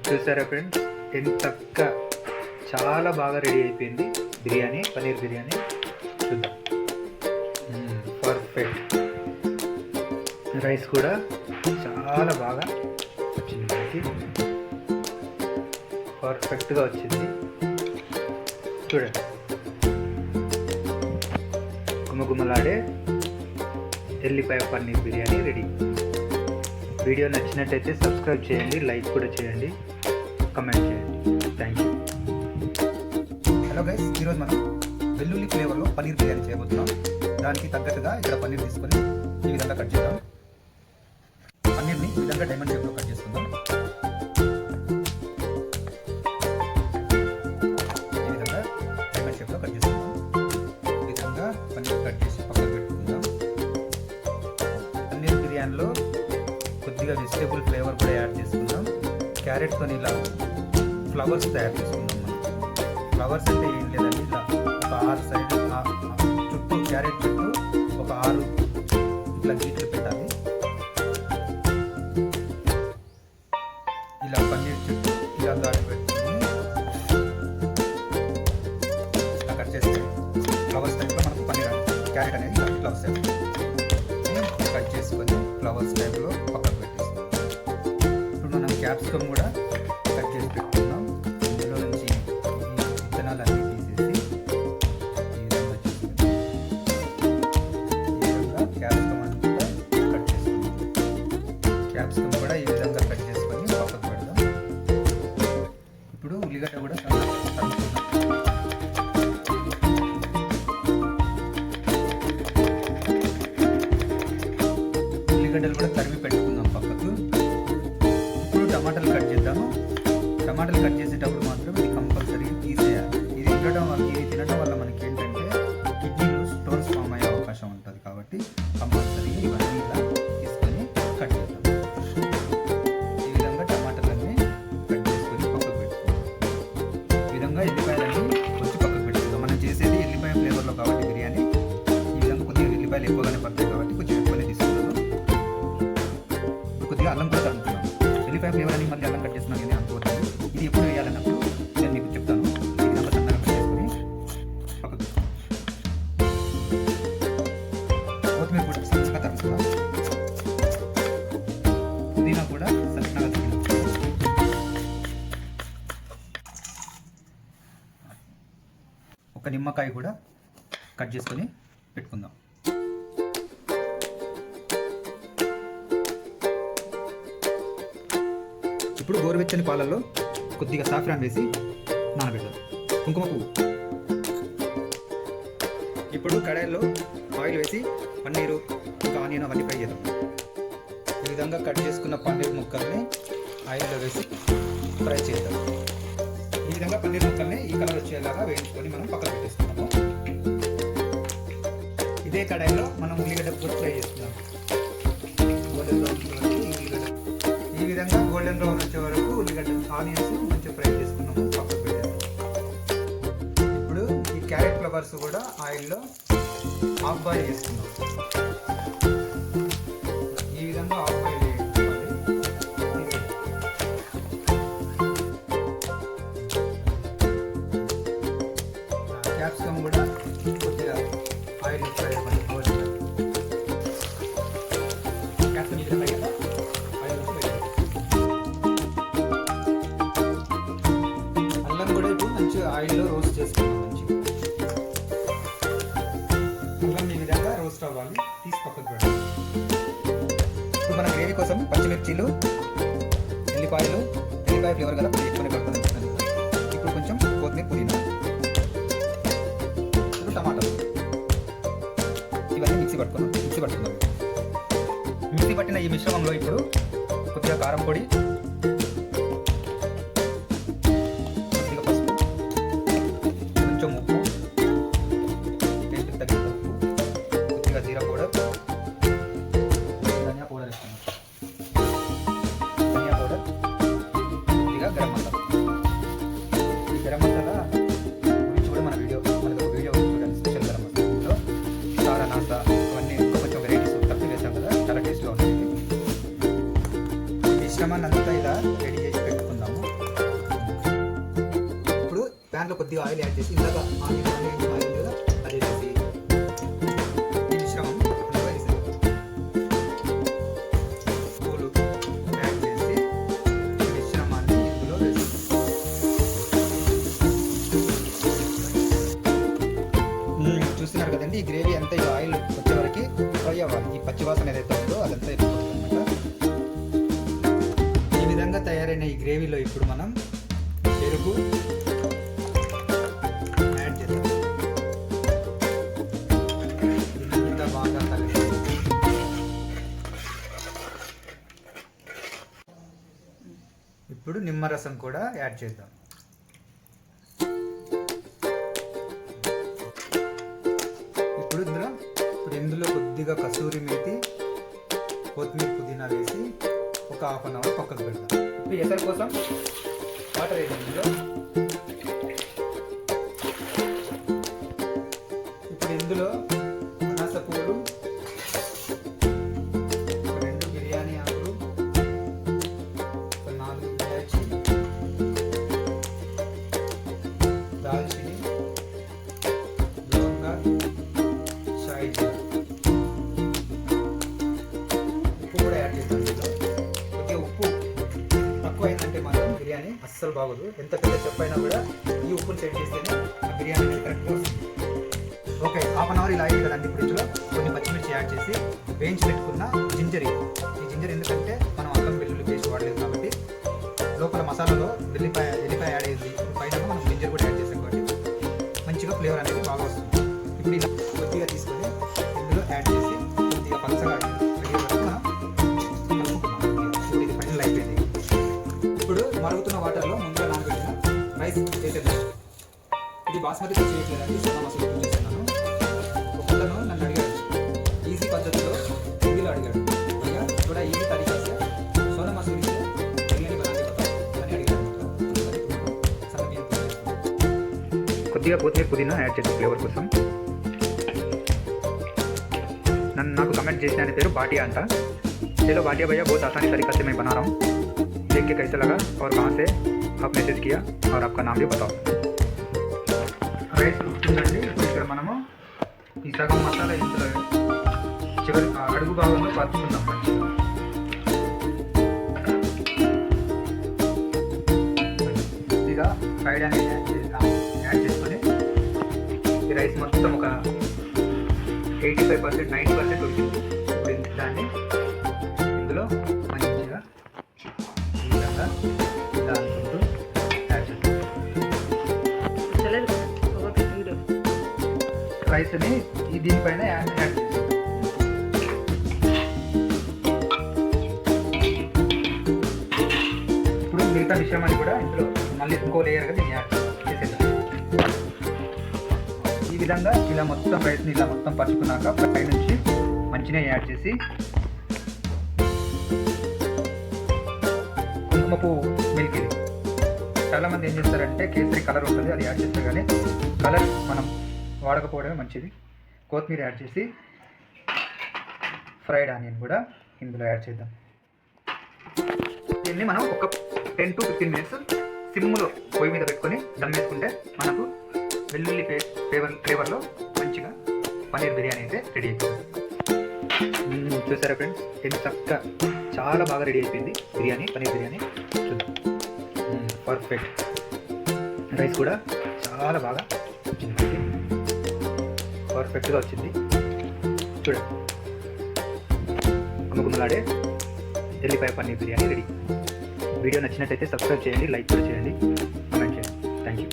చూసారా ఫ్రెండ్స్, ఎంత చాలా బాగా రెడీ అయిపోయింది బిర్యానీ, పన్నీర్ బిర్యానీ. చూద్దాం. పర్ఫెక్ట్. రైస్ కూడా చాలా బాగా వచ్చింది, మనకి పర్ఫెక్ట్గా వచ్చింది. చూడండి, గుమగుమలాడే ఎల్లిపాయ పన్నీర్ బిర్యానీ రెడీ. వీడియో నచ్చినట్టయితే సబ్స్క్రైబ్ చేయండి, లైక్ కూడా చేయండి, కమెంట్ చేయండి. Thank you. హలో గైస్, ఈరోజు మనం వెల్లుల్లి ఫ్లేవర్లో పన్నీర్ బిర్యానీ చేయబోతున్నాం. దానికి తగ్గట్టుగా ఇక్కడ పన్నీర్ తీసుకొని ఈ విధంగా కట్ చేద్దాం. పన్నీర్ని ఈ విధంగా డైమండ్ షేప్లో కట్ చేసుకుందాం. ఈ విధంగా డైమండ్ షేప్లో కట్ చేసుకుందాం. ఈ విధంగా పన్నీర్ కట్ చేసి పక్కన పెట్టుకుందాం. పన్నీర్ బిర్యానీలో కొద్దిగా వెజిటేబుల్ ఫ్లేవర్ కూడా యాడ్ చేసుకుందాం. క్యారెట్తో ఇలా ఫ్లవర్స్ తయారు చేసుకుందాం. ఫ్లవర్స్ అంటే ఏం లేదండి, ఇలా ఒక 6 సైడ్ చుట్టూ క్యారెట్ చుట్టూ ఒక 6 ఇట్లా గీట్లు పెట్టాలి. ఇలా పన్నీర్ చుట్టూ ఇలా దాడి పెట్టుకుని ఇలా కట్ చేస్తే ఫ్లవర్స్ టైప్లో మనకు పన్నీర్ క్యారెట్ అనేది ఇట్లా వస్తాయి. కట్ చేసుకొని ఫ్లవర్స్ టైప్లో పక్కకు పెట్టేస్తాం. ఇప్పుడు మనం క్యాప్సికమ్ కూడా కట్ చేసి పెట్టుకున్నాం. ఇందులో నుంచి విత్తనాలన్నీ తీసేసి ఈ విధంగా చేసుకుంటాం. ఈ విధంగా క్యాప్సికమ్ అంతా కట్ చేసుకుంటాం. క్యాప్సికమ్ కూడా ఈ విధంగా కట్ చేసుకొని పక్కకు పెడదాం. ఇప్పుడు ఉల్లిగడ్డ కూడా తరుముకుందాం. ఉల్లిగడ్డలు కూడా తరిమి పెట్టుకుందాం పక్కకు. ఇప్పుడు టమాటాలు కట్ చేద్దాము. టమాటాలు కట్ చేసేటప్పుడు మాత్రం ఇది కంపల్సరీ తీసేయాలి. ఇది తినడం వల్ల మనకి ఏంటంటే కిడ్నీలో స్టోన్స్ ఫామ్ అయ్యే అవకాశం ఉంటుంది. కాబట్టి కంపల్సరీ ఇవన్నీ ఇలా తీసుకొని కట్ చేద్దాం. ఈ విధంగా టమాటాలన్నీ కట్ చేసుకొని పక్కకు పెట్టుకోవాలి. ఈ విధంగా ఎల్లిపాయలన్నీ కొంచెం పక్కకు పెట్టుకుందాం. మనం చేసేది ఎల్లిపాయ ఫ్లేవర్లో కాబట్టి బిర్యానీ ఈ విధంగా కొద్దిగా ఎల్లిపాయలు ఎక్కువగానే పడతాయి కాబట్టి కొంచెం ఎక్కువనే తీసుకుంటాను. కొద్దిగా అల్లం కూడా తరుగుతున్నాను. ఎల్లిపాయ ఫ్లేవర్ అని మళ్ళీ అల్లం కట్ చేస్తున్నాను నేను అనుకోవట్లేదు. ఇది ఎప్పుడు వేయాలన్నప్పుడు నేను మీకు చెప్తాను. ఈ విధంగా సన్నగా కట్ చేసుకొని పక్కకు కొత్తిమీర కూడా సన్నగా తరుగుతున్నాం. పుదీనా కూడా సన్నగా తరుగుతున్నాం. ఒక నిమ్మకాయ కూడా కట్ చేసుకొని పెట్టుకుందాం. ఇప్పుడు గోరువెచ్చని పాలల్లో కొద్దిగా సాఫ్రాన్ వేసి నానబెడదాం. కుంకుమ పువ్వు. ఇప్పుడు కడాయిలో ఆయిల్ వేసి పన్నీరు ఇంకా ఆనియన్ అవన్నీ ఫ్రై చేద్దాం. ఈ విధంగా కట్ చేసుకున్న పన్నీర్ ముక్కల్ని ఆయిల్లో వేసి ఫ్రై చేద్దాం. ఈ విధంగా పన్నీర్ ముక్కల్ని ఈ కలర్ వచ్చేలాగా వేయించుకొని మనం పక్కన పెట్టేసుకున్నాము. ఇదే కడాయిలో మనం ఉల్లిగడ్డ కూడా ఫ్రై చేస్తున్నాం. ఈ విధంగా గోల్డెన్ బ్రౌన్ వచ్చే వరకు ఉల్లిగడ్డ ఆనియన్స్ మంచిగా ఫ్రై చేసుకున్నాము, పక్కకు పెట్టేస్తాం. ఇప్పుడు ఈ క్యారెట్ ఫ్లవర్స్ కూడా ఆయిల్లో హాఫ్ బాయిల్ చేసుకున్నాం. ఈ విధంగా హాఫ్ బాయిల్ చేసుకోవాలి. క్యాప్సికమ్ కూడా కొద్దిగా ఆయిల్ ఫ్రై అవ్వాలి. క్యాప్సికమ్ ఈ విధంగా మంచిగా ఆయిల్లో రోస్ట్ చేసుకుందాం. మంచిగా అల్లం ఈ విధంగా రోస్ట్ అవ్వాలి. తీసి పక్కకు పెడదాం. ఇప్పుడు మన గ్రేవీ కోసం పచ్చిమిర్చీలు, ఎల్లిపాయ ఫ్లేవర్ కదా కొంచెం ఎక్కువనే పడుతుంది. ఇప్పుడు కొంచెం కొత్తిమీర, పుదీనా, ఇప్పుడు టమాటాలు ఇవన్నీ మిక్సీ పట్టుకుందాం. మిక్సీ పట్టిన ఈ మిశ్రమంలో ఇప్పుడు కొద్దిగా కారం పొడి, ఉప్పు, టేస్ట్కి తగినంత ఉప్పు, కొద్దిగా జీరా పౌడర్, ధనియా పౌడర్ వేస్తాను. ధనియా పౌడర్, కొద్దిగా గరం మసాలా. ఈ గరం మసాలా గురించి కూడా మనకు వీడియో చూడండి. స్పెషల్ గరం మసాలా సారా నాసా అవన్నీ ఇంకా కొంచెం వెరైటీస్ కలిపి వేసాం కదా, చాలా టేస్ట్గా ఉంటుంది. ఈ మిశ్రమాన్ని అంతా ఇలా రెడీ చేసి పెట్టుకుంటాం. దాంట్లో కొద్దిగా ఆయిల్ యాడ్ చేసి ఇందాక ఆయిల్ కదా అది వేసి ఈ మిశ్రమం అందులో వేసాను. పూలు యాడ్ చేసి ఈ మిశ్రమాన్ని ఇందులో వేసాను. చూస్తున్నారు కదండి, ఈ గ్రేవీ అంతా ఈ ఆయిల్ వచ్చే వరకు ఫ్రై అవ్వాలి. ఈ పచ్చివాసన ఏదైతే ఉందో అదంతా అయిపోతుంది అన్నమాట. ఈ విధంగా తయారైన ఈ గ్రేవీలో ఇప్పుడు మనం పెరుగు యాడ్ చేద్దాం. ఇదంతా బాగా కలిపి ఇప్పుడు నిమ్మరసం కూడా యాడ్ చేద్దాం. ఇప్పుడు ఇందులో కొద్దిగా కసూరి మేతి, కొత్తిమీర, పుదీనా వేసి ఒక హాఫ్ అన్ అవర్ పక్కకు పెడదాం. ఇప్పుడు ఎసరు కోసం వాటర్ వేసి ఇందులో ఇప్పుడు ఇందులో అనాస పువ్వులు, 2 బిర్యానీ ఆకులు, 4 ఇలాచి, దాల్చిని, లవంగా, షాయి జీరా, ఉప్పు కూడా యాడ్ చేస్తాం. ఇందులో కొద్దిగా ఉప్పు తక్కువ అయిందంటే మాత్రం బిర్యానీ అస్సలు బాగోదు. ఎంత పెద్ద చెఫ్ అయినా కూడా ఈ ఉప్పుని సెట్ చేస్తేనే ఆ బిర్యానీ అనేది కరెక్ట్గా వస్తుంది. ఓకే, హాఫ్ అన్ అవర్ ఇలా అయింది కదండి. ఇప్పుడు ఇందులో కొన్ని పచ్చిమిర్చి యాడ్ చేసి వేయించి పెట్టుకున్న జింజర్. ఈ జింజర్ ఎందుకంటే మనం అల్లం వెల్లుల్లి పేస్ట్ వాడలేదు కాబట్టి లోపల మసాలాలో ఎల్లిపాయ యాడ్ అయ్యింది. పైన మనం జింజర్ కూడా యాడ్ చేసాం కాబట్టి మంచిగా ఫ్లేవర్ అనేది బాగా వస్తుంది. ఇప్పుడు ఇలా కొద్దిగా తీసుకొని ఇందులో యాడ్ చేసి కొద్దిగా పలసగా అయ్యే వరకు మనం కలుపుకున్నాం. ఇప్పుడు ఇది ఫైనల్ అయిపోయింది. ఇప్పుడు మరుగుతున్న వాటర్లో ముందుగా నానబెట్టిన రైస్ వేసేద్దాం. ఇది బాస్మతి చేయట్లేదండి, సోనా మసూరి యూజ్ చేస్తున్నాను. ఒకతను నన్ను అడిగాడు, ఈజీ పద్ధతిలో హిందీలో అడిగాడు, భయ్యా थोड़ा ఈజీ తరీకా से సోనా మసూరి से బిర్యానీ बनाने बताओ అని అడిగాడు. కొద్దిగా కొత్తిమీర, పుదీనా యాడ్ చేద్దాం ఫ్లేవర్ కోసం. నాకు कमेंट చేసిన ఆయన పేరు బాటియా అంట. चलो बाटिया भैया, बहुत आसानी तरीका से मैं बना रहा हूँ, देख के कैसा लगा और कहाँ से आप मैसेज किया और आपका नाम भी बताओ. రైస్ ఉడుకుతుందండి. ఇక్కడ మనము ఈ సగం మసాలా ఇందులో చివరి అడుగు భాగంలో పరుచుకుందాం. ఇలా ఫ్రైడ్ అనేది యాడ్ చేసుకొని ఈ రైస్ మొత్తం ఒక 85%, 90% ఉడికింది. ఇప్పుడు దాన్ని ఇందులో మంచిగా ఈ విధంగా ఇలా అనుకుంటూ యాడ్ చేస్తాం. రైస్ని ఈ దీనిపైన యాడ్ చేస్తాం. ఇప్పుడు మిగతా మిశ్రమాన్ని కూడా ఇందులో మళ్ళీ ఇంకో లేయర్గా దీన్ని యాడ్ చేసేద్దాం. ఈ విధంగా ఇలా మొత్తం రైస్ని ఇలా మొత్తం పరుచుకున్నాక పై నుంచి మంచిగా యాడ్ చేసి కుంకుమ పువ్వు మిల్క్. ఇది చాలామంది ఏం చేస్తారంటే కేసరి కలర్ ఉంటుంది, అది యాడ్ చేస్తారు. కానీ కలర్ మనం వాడకపోవడమే మంచిది. కొత్తిమీర యాడ్ చేసి ఫ్రైడ్ ఆనియన్ కూడా ఇందులో యాడ్ చేద్దాం. దీన్ని మనం ఒక 10 to 15 minutes సిమ్లో పొయ్యి మీద పెట్టుకొని దమ్ వేసుకుంటే మనకు వెల్లుల్లి ఫ్లేవర్లో మంచిగా పన్నీర్ బిర్యానీ అయితే రెడీ అయిపోతుంది. చూసారా ఫ్రెండ్స్, ఎంత చక్కగా చాలా బాగా రెడీ అయిపోయింది బిర్యానీ, పన్నీర్ బిర్యానీ. చూద్దాం. పర్ఫెక్ట్. రైస్ కూడా చాలా బాగా వచ్చింది, పర్ఫెక్ట్గా వచ్చింది. చూడండి, గుమగుమలాడే ఎల్లిపాయ పన్నీర్ బిర్యానీ రెడీ. వీడియో నచ్చినట్టయితే సబ్స్క్రైబ్ చేయండి, లైక్ కూడా చేయండి, కామెంట్ చేయండి. Thank you.